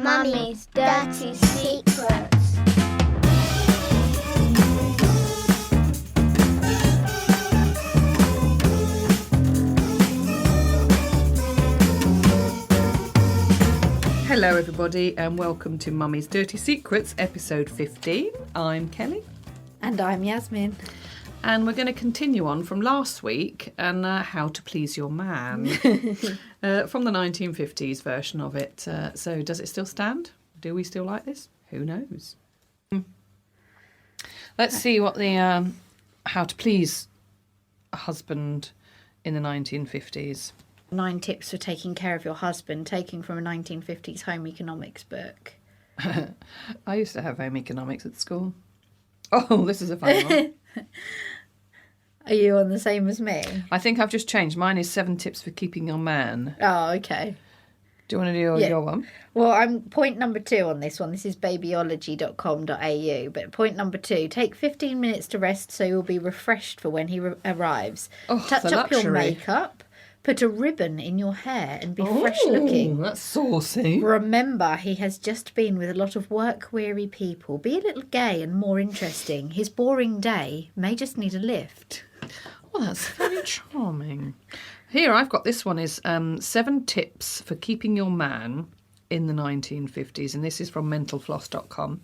Mummy's Dirty Secrets. Hello everybody and welcome to Mummy's Dirty Secrets episode 15. I'm Kelly. And I'm Yasmin. And we're going to continue on from last week and how to please your man from the 1950s version of it. So does it still stand? Do we still like this? Who knows? Let's see what the how to please a husband in the 1950s. 9 tips for taking care of your husband, taken from a 1950s home economics book. I used to have home economics at school. Oh, this is a fun one. Are you on the same as me? I think I've just changed. Mine is 7 tips for keeping your man. Oh, okay. Do you want to do your one? Well, I'm point number 2 on this one. This is babyology.com.au. But point number 2, take 15 minutes to rest so you'll be refreshed for when he arrives. Oh, Touch up your makeup. Put a ribbon in your hair and be fresh looking. That's saucy. Remember, he has just been with a lot of work-weary people. Be a little gay and more interesting. His boring day may just need a lift. Well, that's very charming. Here, I've got this one is 7 tips for keeping your man in the 1950s. And this is from mentalfloss.com.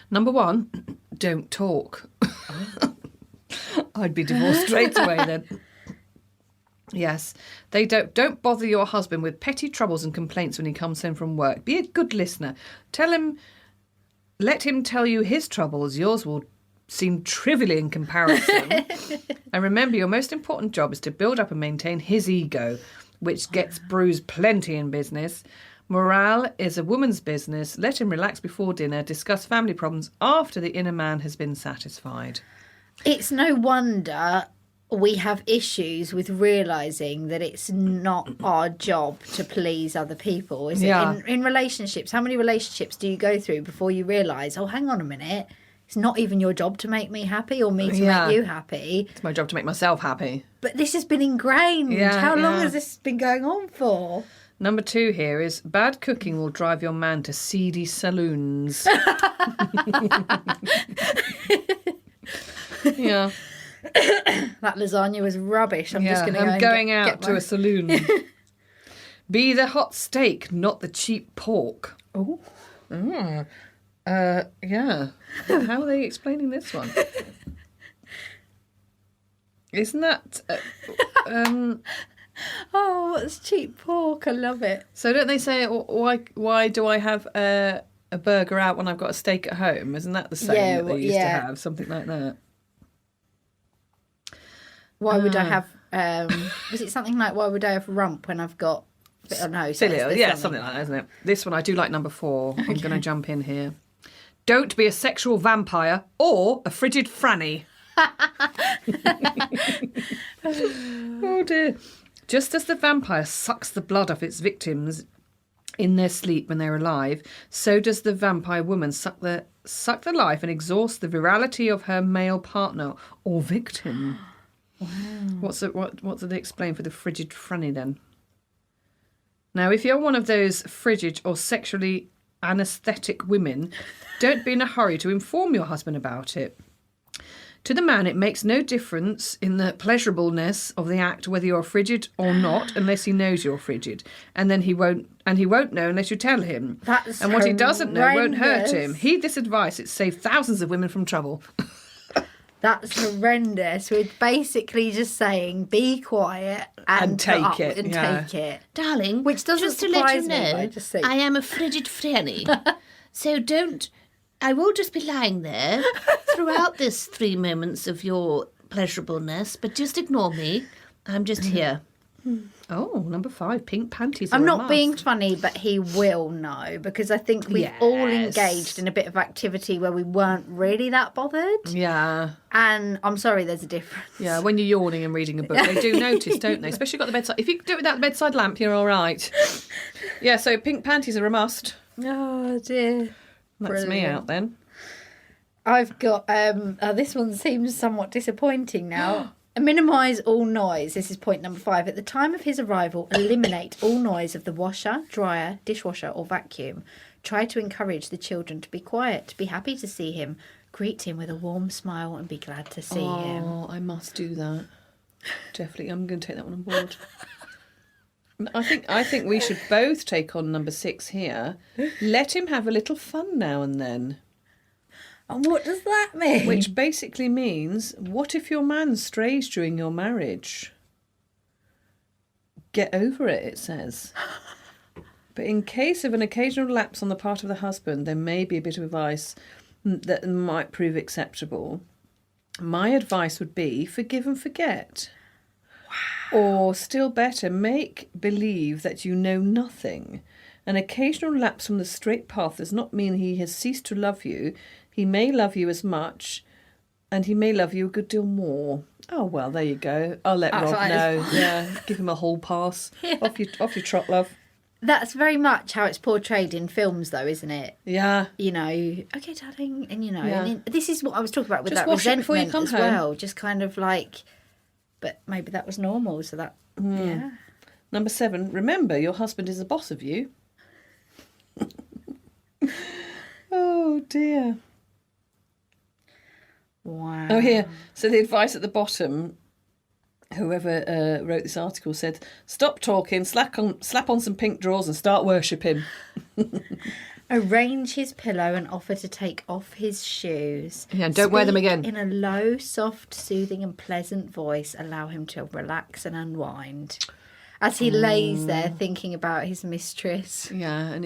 Number 1, don't talk. I'd be divorced straight away then. Yes, they don't bother your husband with petty troubles and complaints when he comes home from work. Be a good listener. Let him tell you his troubles. Yours will seem trivial in comparison. And remember, your most important job is to build up and maintain his ego, which gets bruised plenty in business. Morale is a woman's business. Let him relax before dinner. Discuss family problems after the inner man has been satisfied. It's no wonder we have issues with realising that it's not our job to please other people, is it? In relationships, how many relationships do you go through before you realise, oh, hang on a minute, it's not even your job to make me happy or me to make you happy. It's my job to make myself happy. But this has been ingrained. How long has this been going on for? Number 2 here is bad cooking will drive your man to seedy saloons. Yeah. That lasagna was rubbish. I'm just going to I'm going out to a saloon. Be the hot steak, not the cheap pork. Oh. Yeah. How are they explaining this one? Isn't that... Oh, what's cheap pork? I love it. So don't they say, why do I have a burger out when I've got a steak at home? Isn't that the saying that they used to have? Something like that. Why would I have... was it something like, why would I have rump when I've got... Oh, no. Philias, something like that, isn't it? This one, I do like number 4. Okay. I'm going to jump in here. Don't be a sexual vampire or a frigid franny. Oh, dear. Just as the vampire sucks the blood off its victims in their sleep when they're alive, so does the vampire woman suck the life and exhaust the virality of her male partner or victim. Wow. What do they explain for the frigid franny then? Now, if you're one of those frigid or sexually anaesthetic women, don't be in a hurry to inform your husband about it. To the man, it makes no difference in the pleasurableness of the act whether you're frigid or not, unless he knows you're frigid, and then he won't know unless you tell him. And what he doesn't know won't hurt him. Heed this advice; it's saved thousands of women from trouble. That's horrendous. We're basically just saying, be quiet and take it. Take it. Darling, which doesn't just to let you know, I am a frigid franny. So I will just be lying there throughout this 3 moments of your pleasurableness, but just ignore me. I'm just here. Oh, number 5, pink panties. I'm not being funny, but he will know, because I think we've all engaged in a bit of activity where we weren't really that bothered. Yeah. And I'm sorry, there's a difference. Yeah, when you're yawning and reading a book, they do notice, don't they? Especially got the bedside. If you do it without the bedside lamp, you're all right. Yeah, so pink panties are a must. Oh, dear. That's me out then. I've got, this one seems somewhat disappointing now. Minimise all noise. This is point number 5. At the time of his arrival, eliminate all noise of the washer, dryer, dishwasher or vacuum. Try to encourage the children to be quiet, be happy to see him. Greet him with a warm smile and be glad to see him. Oh, I must do that. Definitely, I'm going to take that one on board. I think we should both take on number 6 here. Let him have a little fun now and then. And what does that mean? Which basically means, what if your man strays during your marriage? Get over it, it says. But in case of an occasional lapse on the part of the husband, there may be a bit of advice that might prove acceptable. My advice would be forgive and forget. Wow. Or still better, make believe that you know nothing. An occasional lapse from the straight path does not mean he has ceased to love you. He may love you as much, and he may love you a good deal more. Oh, well, there you go. I'll let Rob know. Yeah, give him a hall pass. Yeah. Off your trot, love. That's very much how it's portrayed in films, though, isn't it? Yeah. You know, okay, darling, and you know, and this is what I was talking about with just that resentment as well. Just kind of like, but maybe that was normal, so that, yeah. Number 7, remember your husband is the boss of you. Oh, dear. Wow. Oh, here. So the advice at the bottom, whoever wrote this article said, stop talking, slap on some pink drawers and start worshipping. Arrange his pillow and offer to take off his shoes. Yeah, don't wear them again. In a low, soft, soothing and pleasant voice, allow him to relax and unwind. As he lays there thinking about his mistress. Yeah, and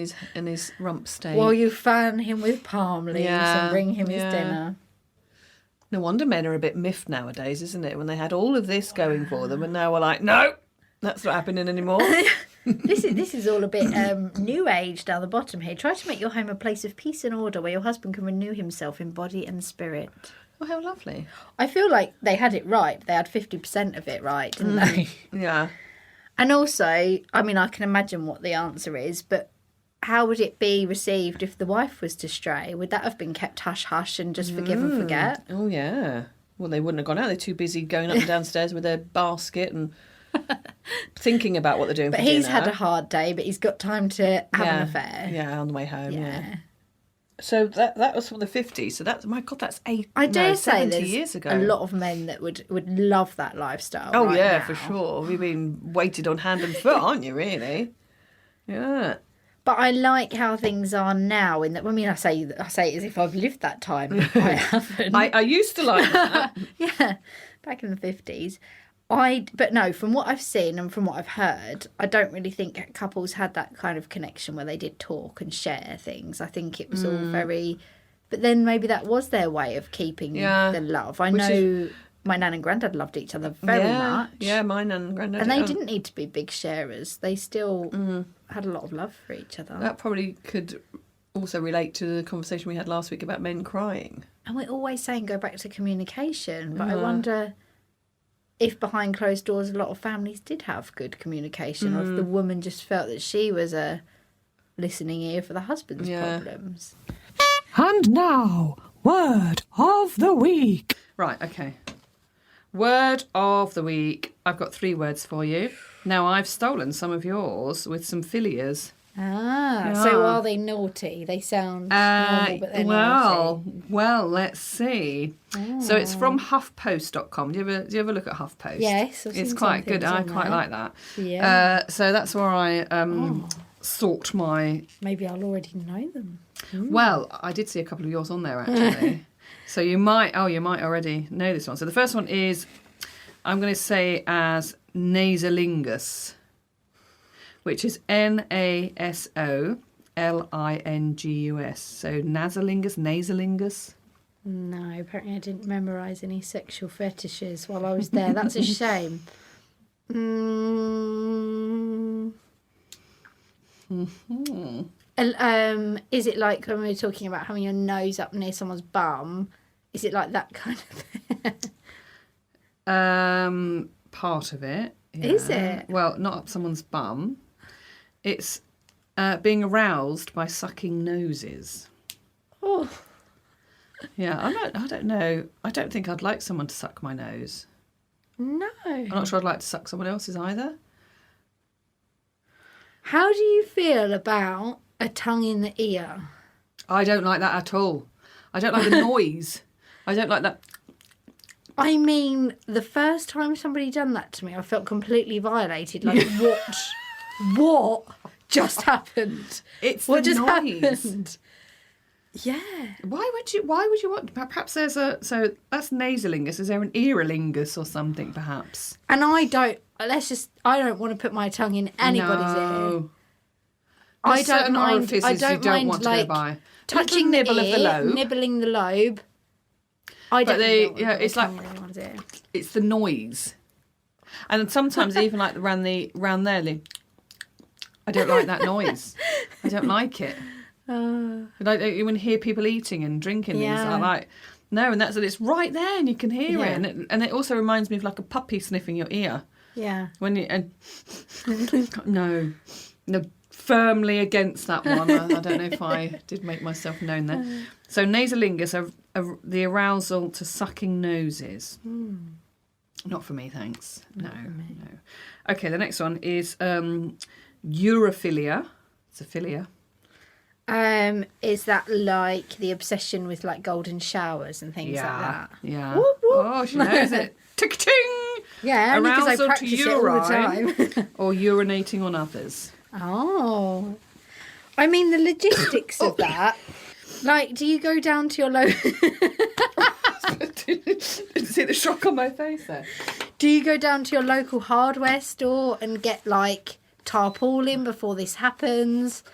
his rump state. While you fan him with palm leaves and bring him his dinner. No wonder men are a bit miffed nowadays, isn't it? When they had all of this going for them, and now we're like, no, that's not happening anymore. This is all a bit new age down the bottom here. Try to make your home a place of peace and order where your husband can renew himself in body and spirit. Oh, how lovely. I feel like they had it right. They had 50% of it right, didn't they? Yeah. And also, I mean, I can imagine what the answer is, but how would it be received if the wife was to stray? Would that have been kept hush-hush and just forgive and forget? Oh, yeah. Well, they wouldn't have gone out. They're too busy going up and downstairs with their basket and thinking about what they're doing for dinner. But he's had a hard day, but he's got time to have an affair. Yeah, on the way home, yeah. So that was from the 50s. So that's, my God, that's 70 years ago. A lot of men that would love that lifestyle. Oh, right yeah, now. for sure. We've been weighted on hand and foot, aren't you, really? Yeah. But I like how things are now. I mean, I say it as if I've lived that time. I haven't. I used to like that. Yeah, back in the 50s. But no, from what I've seen and from what I've heard, I don't really think couples had that kind of connection where they did talk and share things. I think it was all very... But then maybe that was their way of keeping the love. I know my nan and granddad loved each other very much. Yeah, my nan and granddad. And they didn't need to be big sharers. They still had a lot of love for each other. That probably could also relate to the conversation we had last week about men crying. And we're always saying go back to communication. But I wonder if behind closed doors a lot of families did have good communication, or if the woman just felt that she was a listening ear for the husband's problems. And now, word of the week. Right, okay. Word of the week. I've got 3 words for you. Now, I've stolen some of yours with some philias. So are they naughty? They sound normal, but they're naughty. Well, let's see. So it's from HuffPost.com. Do you ever look at HuffPost? Yes, it's quite good. I quite like that. Yeah. So that's where I sort my. Maybe I'll already know them. Well, I did see a couple of yours on there actually. So you might already know this one. So the first one is, I'm going to say as nasolingus, which is nasolingus. So nasolingus. No, apparently I didn't memorise any sexual fetishes while I was there. That's a shame. Is it like when we were talking about having your nose up near someone's bum? Is it like that kind of thing? Part of it. Yeah. Is it? Well, not up someone's bum. It's being aroused by sucking noses. Oh. Yeah, I don't know. I don't think I'd like someone to suck my nose. No. I'm not sure I'd like to suck someone else's either. How do you feel about a tongue in the ear? I don't like that at all. I don't like the noise. I don't like that. I mean, the first time somebody done that to me, I felt completely violated. Like, what just happened? It's what the just noise. happened? Yeah. Why would you want... Perhaps there's a... So that's nasolingus. Is there an earalingus or something, perhaps? And I don't want to put my tongue in anybody's ear. I don't mind orifices you don't want to go by. Touching the nibble ear, of the lobe. nibbling the lobe. It's like it's the noise, and sometimes even like round there. I don't like that noise. I don't like it. But I don't even hear people eating and drinking things. I like no, and it's right there, and you can hear it, and it also reminds me of like a puppy sniffing your ear. Yeah. When you no. Firmly against that one. I don't know if I did make myself known there. So nasolingus are the arousal to sucking noses. Not for me, thanks. No. Okay, the next one is urophilia. It's a philia. Is that like the obsession with like golden showers and things like that? Yeah. Whoop, whoop. Oh, she knows it. Tick-ting! Yeah, only because I Arousal practice to it all the urine time. or urinating on others. Oh. I mean, the logistics of that. Like, do you go down to your local... Did you see the shock on my face there? Do you go down to your local hardware store and get, like, tarpaulin before this happens?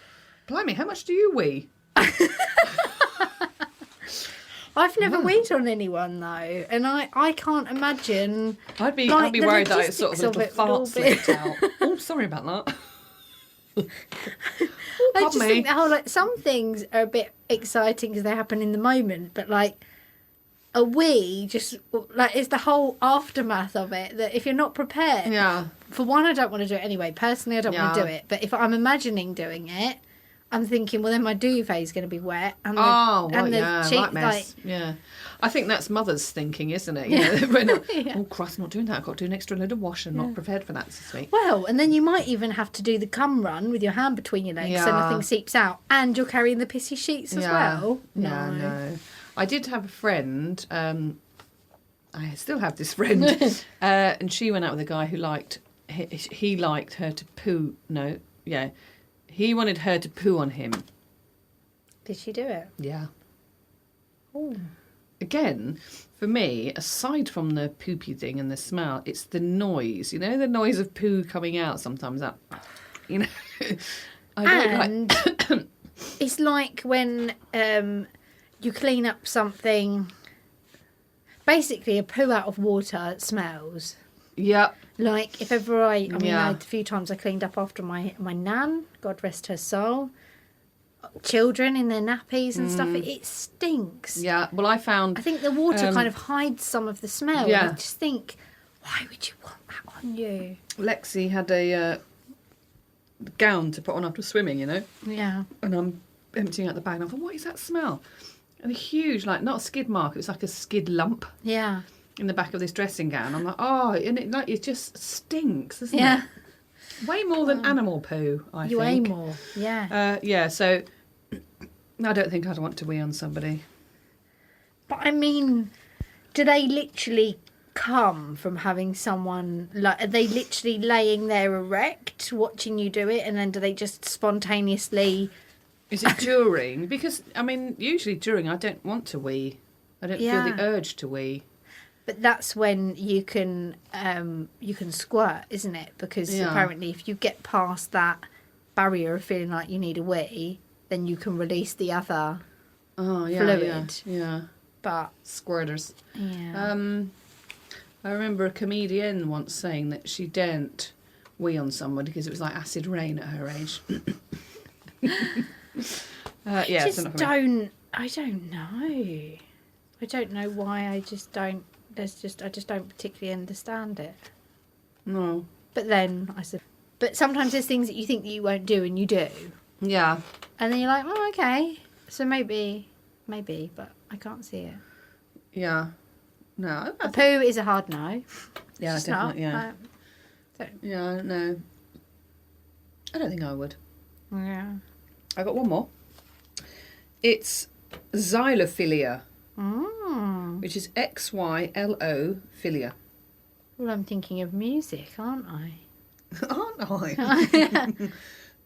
Blimey, how much do you weigh? I've never weighed on anyone, though, and I can't imagine... I'd be like, worried that it's sort of a little fart slipped out. Oh, sorry about that. I just think that like some things are a bit exciting because they happen in the moment, but like a wee just like it's the whole aftermath of it that if you're not prepared. Yeah. For one, I don't want to do it anyway. Personally, I don't want to do it. But if I'm imagining doing it, I'm thinking, well, then my duvet is going to be wet, and the cheek, right mess. Yeah, I think that's mother's thinking, isn't it? You know, we're not, oh, Christ, not doing that. I've got to do an extra load of wash and not prepared for that this week. Well, and then you might even have to do the cum run with your hand between your legs so nothing seeps out, and you're carrying the pissy sheets as well. No. I did have a friend. I still have this friend, and she went out with a guy who liked. He liked her to poo. No, yeah. He wanted her to poo on him. Did she do it? Yeah. Oh. Again, for me, aside from the poopy thing and the smell, it's the noise. You know, the noise of poo coming out sometimes. That, you know, I don't like. It's like when you clean up something. Basically, a poo out of water smells. Yeah. Like, if ever a few times I cleaned up after my nan, God rest her soul, children in their nappies and stuff, it stinks. Yeah, well, I think the water kind of hides some of the smell. Yeah. And I just think, why would you want that on you? Lexi had a gown to put on after swimming, you know? Yeah. And I'm emptying out the bag and I thought, what is that smell? And a huge, like, not a skid mark, it was like a skid lump. Yeah. In the back of this dressing gown. I'm like, oh, and it just stinks, doesn't it? Yeah. Way more than animal poo, I think. Way more, yeah. So I don't think I'd want to wee on somebody. But I mean, do they literally come from having someone, like, are they literally laying there erect, watching you do it, and then do they just spontaneously... Is it during? Because, I mean, usually during I don't want to wee. I don't feel the urge to wee. But that's when you can squirt, isn't it? Because apparently if you get past that barrier of feeling like you need a wee, then you can release the other fluid. Yeah. But squirters. Yeah. I remember a comedian once saying that she daren't wee on someone because it was like acid rain at her age. I don't know. I don't know why. I just don't particularly understand it. No. But then but sometimes there's things that you think that you won't do and you do. Yeah. And then you're like, oh, okay. So maybe, but I can't see it. Yeah. No. A poo is a hard no. Yeah, It's definitely. not. Yeah, I don't know. I don't think I would. Yeah. I got one more. It's xylophilia, which is XYLO philia. Well, I'm thinking of music, aren't I? Aren't I?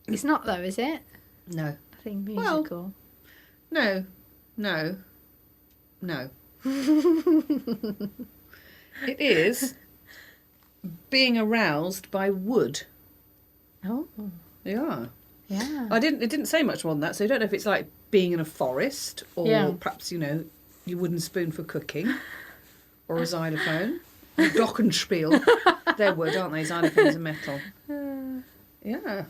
It's not though, is it? No. I think musical. No. It is being aroused by wood. Oh, Yeah. yeah. It didn't say much more than that, so I don't know if it's like being in a forest or perhaps, your wooden spoon for cooking or a xylophone. A glockenspiel. They're wood, aren't they? Xylophones are metal. Yeah.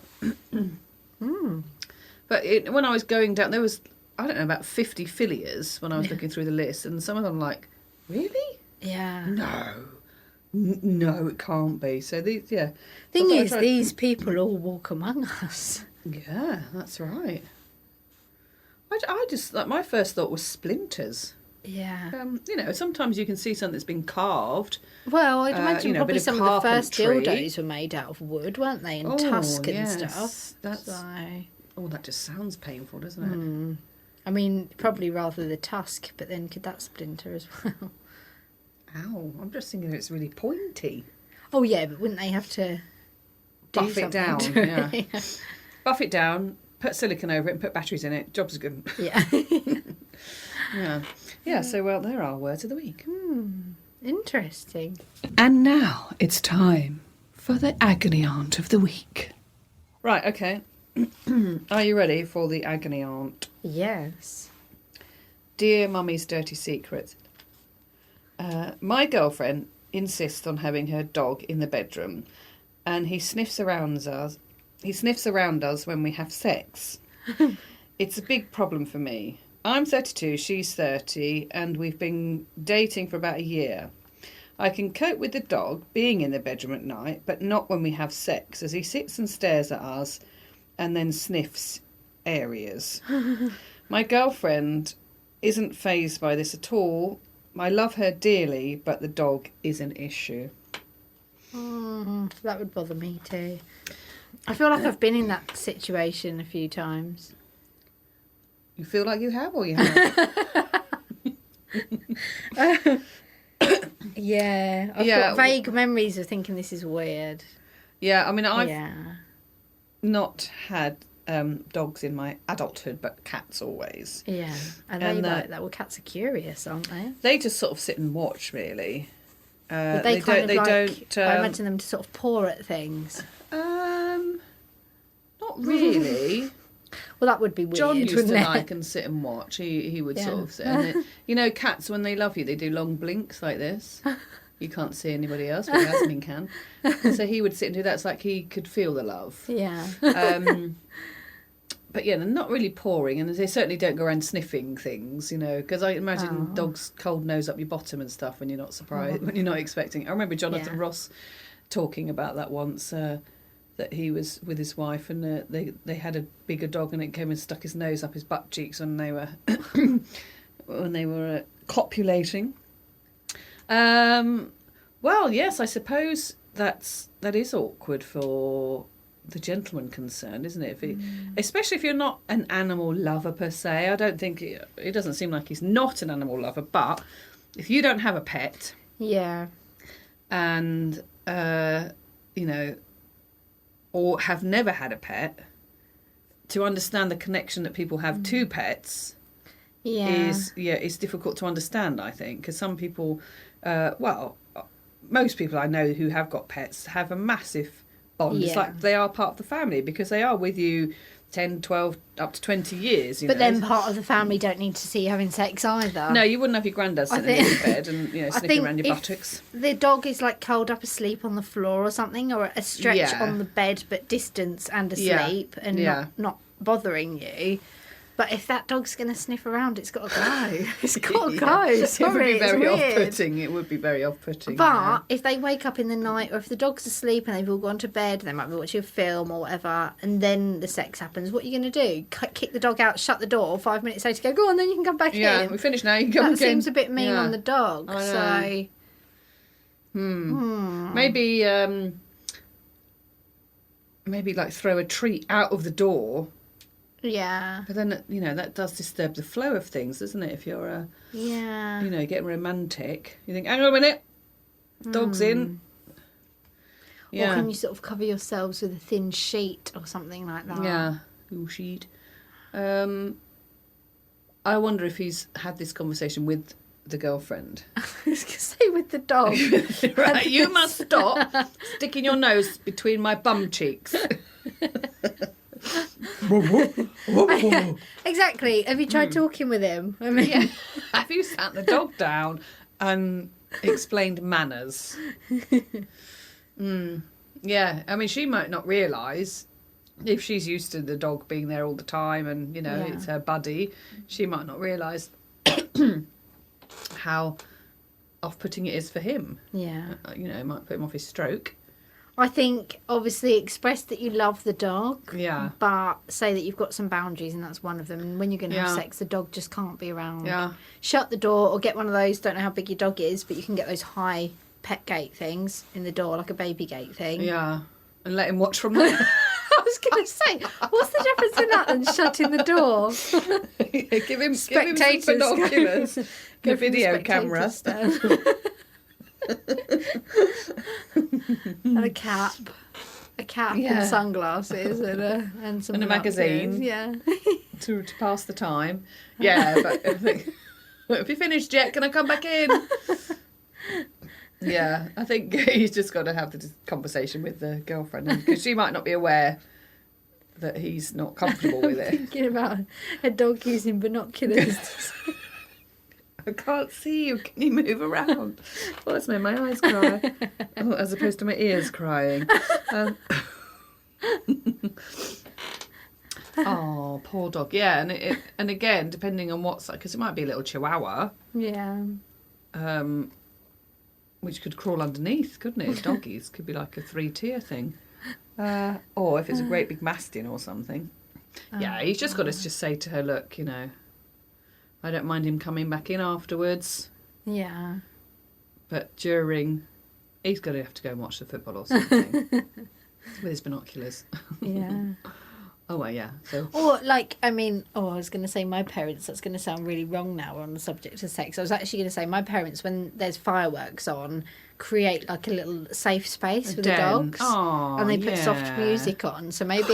But when I was going down, there was, I don't know, about 50 philias when I was looking through the list, and some of them like, really? Yeah. No, it can't be. So these, yeah. Thing is, these people all walk among us. Yeah, that's right. I just, like, my first thought was splinters. Yeah. Sometimes you can see something that's been carved. Well, I'd imagine a bit probably of some of the first carpentry. dildos were made out of wood, weren't they? And tusk and stuff. Oh, that just sounds painful, doesn't it? I mean, probably rather the tusk, but then could that splinter as well? Ow, I'm just thinking it's really pointy. Oh, yeah, but wouldn't they have to Buff it down, to it? yeah. Buff it down, put silicone over it and put batteries in it. Job's good. Yeah. Yeah, so, well, there are words of the week. Interesting. And now it's time for the Agony Aunt of the week. Right, okay. Are you ready for the Agony Aunt? Yes. Dear Mummy's Dirty Secret. My girlfriend insists on having her dog in the bedroom, and he sniffs around us. He sniffs around us when we have sex. It's a big problem for me. I'm 32, she's 30, and we've been dating for about a year. I can cope with the dog being in the bedroom at night, but not when we have sex, as he sits and stares at us and then sniffs areas. My girlfriend isn't fazed by this at all. I love her dearly, but the dog is an issue. That would bother me too. I feel like I've been in that situation a few times. You feel like you have, or you haven't? Yeah, I've got vague memories of thinking this is weird. Yeah, I mean, I've not had dogs in my adulthood, but cats always. Yeah, and they like that. Well, cats are curious, aren't they? They just sort of sit and watch, really. But they don't. I imagine them to sort of paw at things. Not really. Well, that would be weird. John used to it? like and sit and watch. He would sort of sit. And cats, when they love you, they do long blinks like this. You can't see anybody else, but Yasmin can. So he would sit and do that. It's like he could feel the love. Yeah. But yeah, they're not really pawing, and they certainly don't go around sniffing things, because I imagine dogs cold nose up your bottom and stuff when you're not surprised, when you're not expecting. I remember Jonathan Ross talking about that once. That he was with his wife, and they had a bigger dog, and it came and stuck his nose up his butt cheeks when they were copulating. Well, yes, I suppose that is awkward for the gentleman concerned, isn't it? Especially if you're not an animal lover per se. I don't think it doesn't seem like he's not an animal lover, but if you don't have a pet, and or have never had a pet, to understand the connection that people have to pets is difficult to understand, I think, because some people, most people I know who have got pets have a massive bond. It's like they are part of the family because they are with you 10, 12, up to 20 years. But then part of the family don't need to see you having sex either. No, you wouldn't have your granddad sitting in bed and sniffing around your buttocks. The dog is like curled up asleep on the floor or something, or a stretch on the bed but distance and asleep and not bothering you. But if that dog's going to sniff around, it's got to go. It's got to go. Sorry, it would be very off-putting. It would be very off-putting. But if they wake up in the night, or if the dog's asleep and they've all gone to bed, they might be watching a film or whatever, and then the sex happens, what are you going to do? Kick the dog out, shut the door, 5 minutes later go on, then you can come back in. Yeah, we're finished now, you can come That again. Seems a bit mean on the dog, so... Maybe like throw a treat out of the door. Yeah. But then, that does disturb the flow of things, doesn't it? If you're, getting romantic. You think, hang on a minute, dog's in. Yeah. Or can you sort of cover yourselves with a thin sheet or something like that? Yeah, little sheet. I wonder if he's had this conversation with the girlfriend. I was going to say with the dog. Right, you must stop sticking your nose between my bum cheeks. Exactly. Have you tried talking with him? I mean, Have you sat the dog down and explained manners? Yeah, I mean, she might not realise if she's used to the dog being there all the time and, it's her buddy, she might not realise how off-putting it is for him. Yeah. It might put him off his stroke. I think obviously express that you love the dog. Yeah. But say that you've got some boundaries and that's one of them. And when you're going to have sex, the dog just can't be around. Yeah. Shut the door or get one of those, don't know how big your dog is, but you can get those high pet gate things in the door, like a baby gate thing. Yeah. And let him watch from there. I was going to say, what's the difference in that and shutting the door? give him some binoculars. Go The video camera. And a cap. And sunglasses and some And a magazine. napkins. Yeah. to pass the time. Yeah, but I think, have you finished yet? Can I come back in? Yeah, I think he's just got to have the conversation with the girlfriend because she might not be aware that he's not comfortable with it. Thinking about a dog using binoculars. I can't see you. Can you move around? Well, that's made my eyes cry. As opposed to my ears crying. Oh, poor dog. Yeah, and again, depending on what's like, because it might be a little chihuahua. Yeah. Which could crawl underneath, couldn't it? Doggies could be like a 3-tier thing. Or if it's a great big mastin or something. Yeah, he's just got to just say to her, look, I don't mind him coming back in afterwards. Yeah. But he's going to have to go and watch the football or something. With his binoculars. Yeah. Oh, well, yeah. So. Or, I was going to say my parents, that's going to sound really wrong now on the subject of sex. I was actually going to say my parents, when there's fireworks on, create like a little safe space for the dogs. Oh, and they put soft music on. So maybe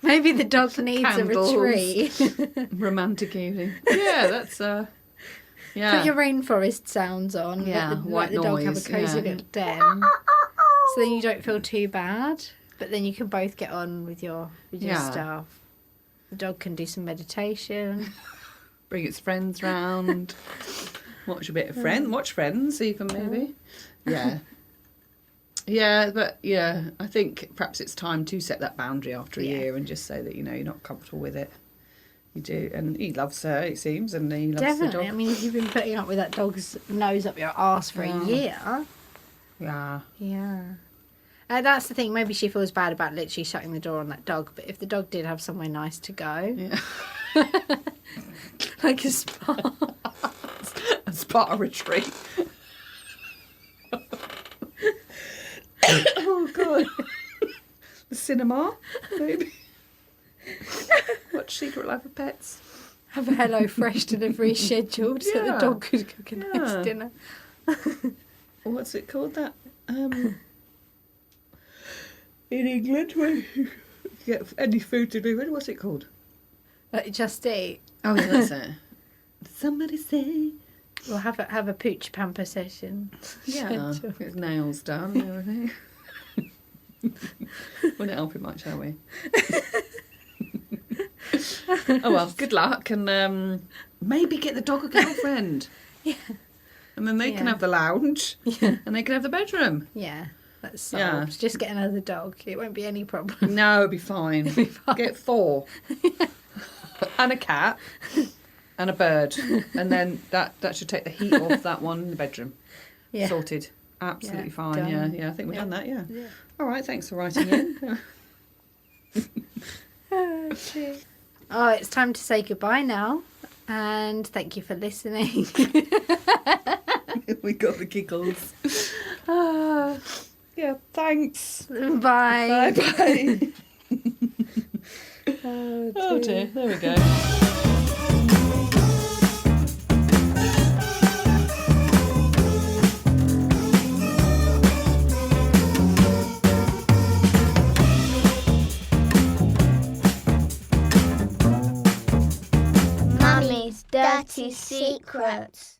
the dog needs Candles. a retreat. Romantic evening. Yeah, that's... yeah. Put your rainforest sounds on. Yeah, let the dog have a cosy little den. So then you don't feel too bad. But then you can both get on with your stuff. The dog can do some meditation. Bring its friends round. Watch a bit of watch Friends even maybe. Yeah. Yeah, but I think perhaps it's time to set that boundary after a year and just say that, you're not comfortable with it. You do. And he loves her, it seems, and he loves the dog. I mean, if you've been putting up with that dog's nose up your arse for a year. Yeah. Yeah. That's the thing. Maybe she feels bad about literally shutting the door on that dog. But if the dog did have somewhere nice to go, like a spa, a spa retreat. Oh God, the cinema, maybe. Watch Secret Life of Pets. Have a Hello Fresh delivery scheduled so the dog could cook a nice dinner. What's it called? That. In England, when you get any food delivered, what's it called? Just Eat. Oh, yeah, that's it. Somebody say. We'll have a pooch pamper session. Yeah, get nails done and everything. Wouldn't help him much, shall we? Oh, well, good luck. And maybe get the dog a girlfriend. Yeah. And then they can have the lounge. Yeah. And they can have the bedroom. Yeah. That's solved. Just get another dog. It won't be any problem. No, it'll be fine. Get 4. And a cat. And a bird. And then that should take the heat off that one in the bedroom. Yeah. Sorted. Absolutely fine. Done. Yeah, I think we've done that, yeah. All right, thanks for writing in. Oh, it's time to say goodbye now. And thank you for listening. We got the giggles. Yeah, thanks. Bye. Bye. Oh dear, there we go. Mummy's dirty secrets.